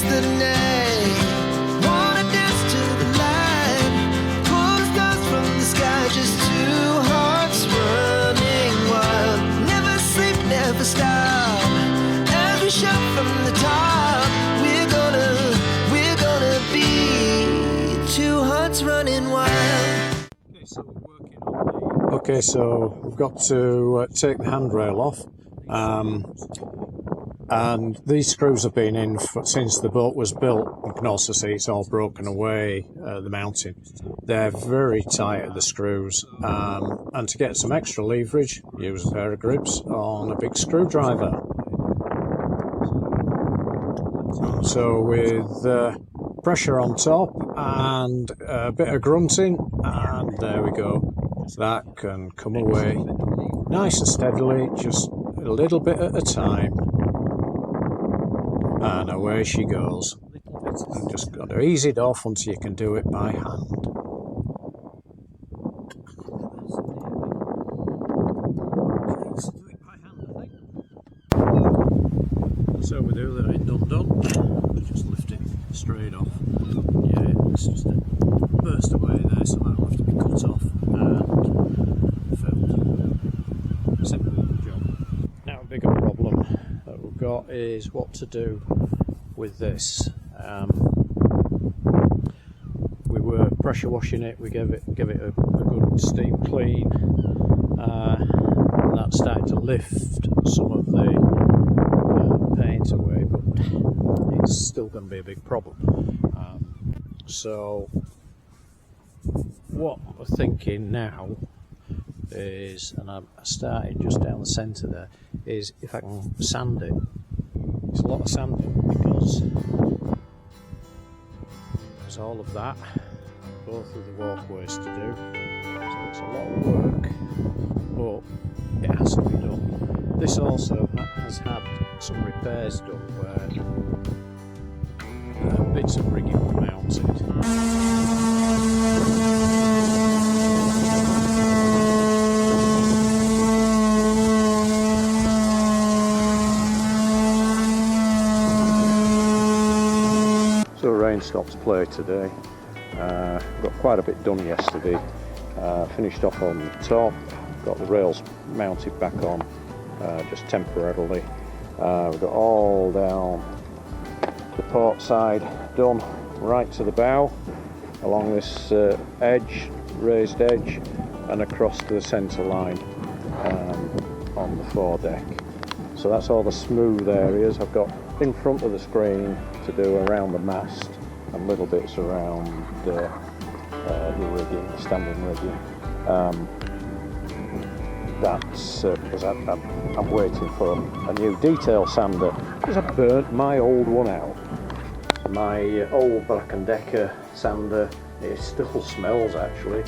yesterday. Wanna dance to the light, pull the stars from the sky, just two hearts running wild. Never sleep, never stop, as we shout from the top. We're gonna be two hearts running wild. Okay, so we've got to take the handrail off, and these screws have been in since the boat was built. You can also see it's all broken away, the mounting. They're very tight at the screws, and to get some extra leverage, use a pair of grips on a big screwdriver. So with pressure on top and a bit of grunting, and there we go. That can come away nice and steadily, just a little bit at a time, and away she goes. And just got to ease it off until you can do it by hand. So with the other end undone, just lift it straight off. Yeah, it's just burst away there, so that'll have to be cut off and filled. Simple job. Now a bigger problem that we've got is what to do with this. We were pressure washing it, we gave it a good steam clean, and that started to lift some of the paint away, but it's still going to be a big problem. So what we're thinking now is, and I started just down the centre there, is if I can sand it. It's a lot of sanding because there's all of that, both of the walkways to do, so it's a lot of work, but it has to be done. This also has had some repairs done where bits of rigging were mounted. So rain stopped play today. Got quite a bit done yesterday. Finished off on the top, got the rails mounted back on just temporarily. We've got all down the port side done, right to the bow, along this raised edge, and across to the centre line on the foredeck. So that's all the smooth areas. I've got in front of the screen to do around the mast and little bits around the rigging, the standing rigging. That's because I'm waiting for a new detail sander, because I burnt my old one out. My old Black & Decker sander, it still smells actually,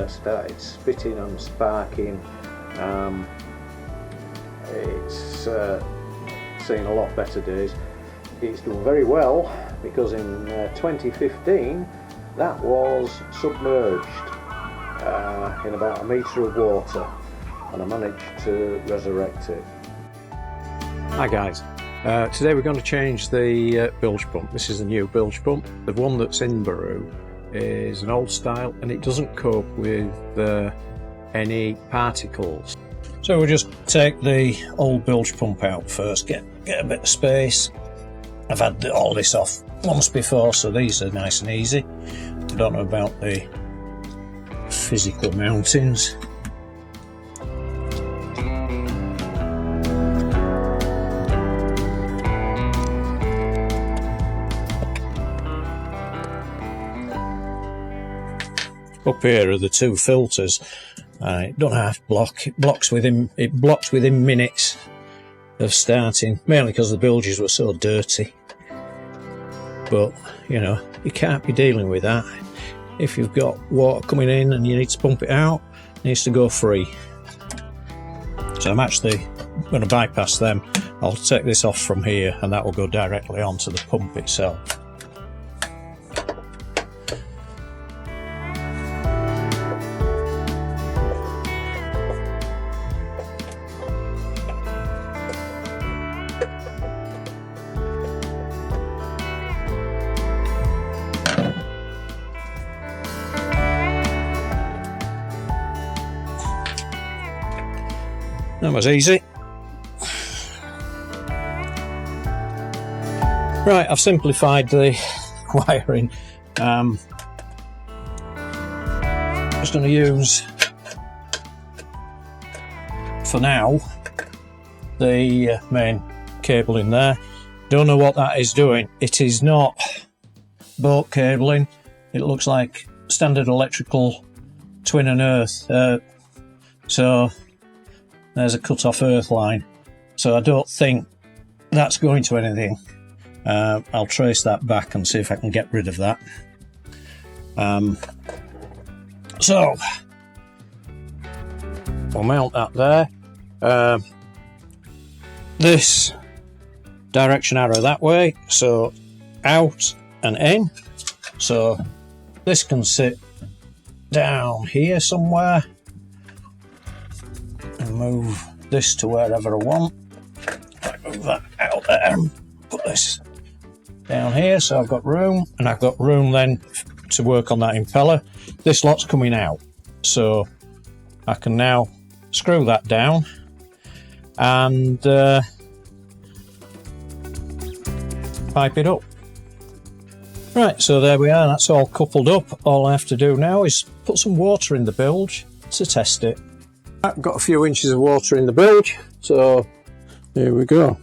started spitting and sparking. It's seen a lot better days. It's done very well, because in 2015 that was submerged in about a metre of water, and I managed to resurrect it. Hi guys, today we're going to change the bilge pump. This is a new bilge pump. The one that's in Baru is an old style and it doesn't cope with any particles. So we'll just take the old bilge pump out first, get a bit of space. I've had all this off once before, so these are nice and easy. I don't know about the physical mountings. Up here are the two filters. It don't have to block. It blocks within minutes of starting, mainly because the bilges were so dirty. But you know, you can't be dealing with that. If you've got water coming in and you need to pump it out, it needs to go free. So I'm actually going to bypass them. I'll take this off from here and that will go directly onto the pump itself. That was easy. Right, I've simplified the wiring. Just going to use, for now, the main cable in there. Don't know what that is doing. It is not boat cabling. It looks like standard electrical twin and earth. So there's a cut off earth line. So I don't think that's going to anything. I'll trace that back and see if I can get rid of that. So we'll mount that there. This direction arrow that way, so out and in. So this can sit down here somewhere and move this to wherever I want. I move that out there and put this down here, so I've got room, and I've got room then to work on that impeller. This lot's coming out, so I can now screw that down and pipe it up. Right, so there we are, that's all coupled up. All I have to do now is put some water in the bilge to test it. I've got a few inches of water in the bilge, so here we go.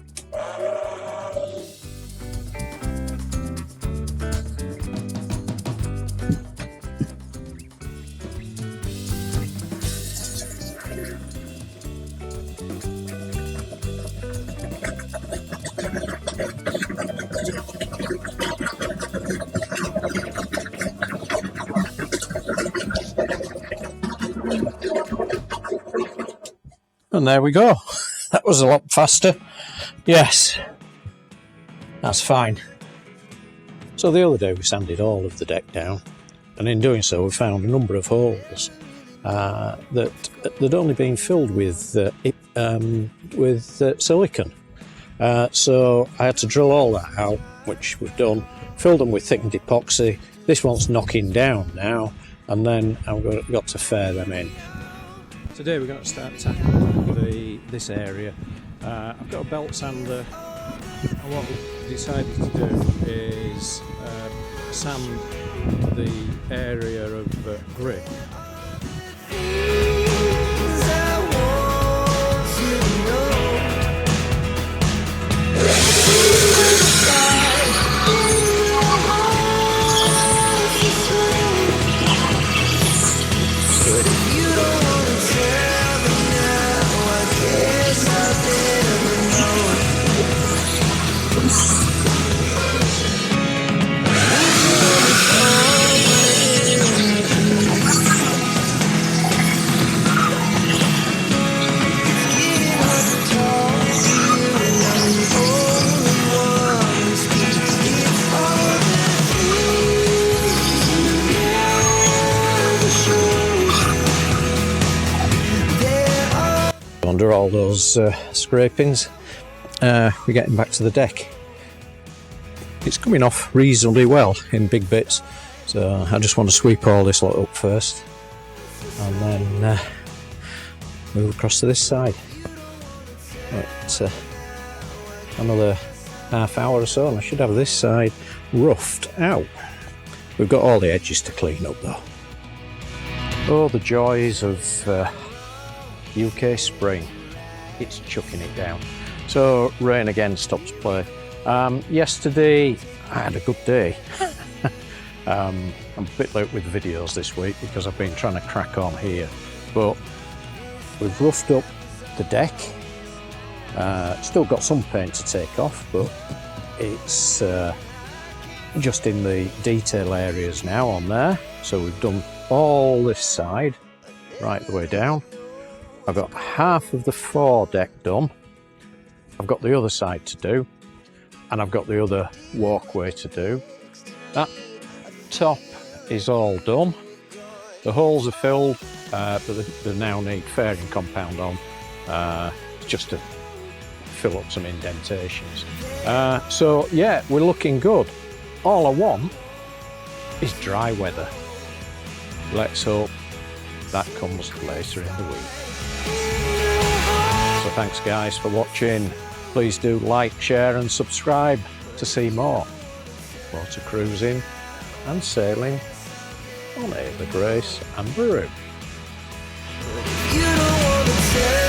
And there we go. That was a lot faster. Yes, that's fine. So the other day we sanded all of the deck down, and in doing so we found a number of holes that only been filled with silicon. So I had to drill all that out, which we've done, filled them with thickened epoxy. This one's knocking down now, and then I've got to fair them in. Today we're going to start tackling this area. I've got a belt sander, and what we decided to do is sand the area of grip. Under all those scrapings, we're getting back to the deck. It's coming off reasonably well in big bits, so I just want to sweep all this lot up first and then move across to this side. But another half hour or so and I should have this side roughed out. We've got all the edges to clean up though. Oh, the joys of UK spring. It's chucking it down. So rain again stops play. Yesterday I had a good day. I'm a bit late with videos this week because I've been trying to crack on here, but we've roughed up the deck. Still got some paint to take off, but it's just in the detail areas now on there. So we've done all this side right the way down. I've got half of the foredeck done. I've got the other side to do, and I've got the other walkway to do. That top is all done. The holes are filled, but they now need fairing compound on, just to fill up some indentations. So yeah, we're looking good. All I want is dry weather. Let's hope that comes later in the week. Thanks guys for watching. Please do like, share and subscribe to see more water cruising and sailing on Ava Grace and Baru. You don't wanna tell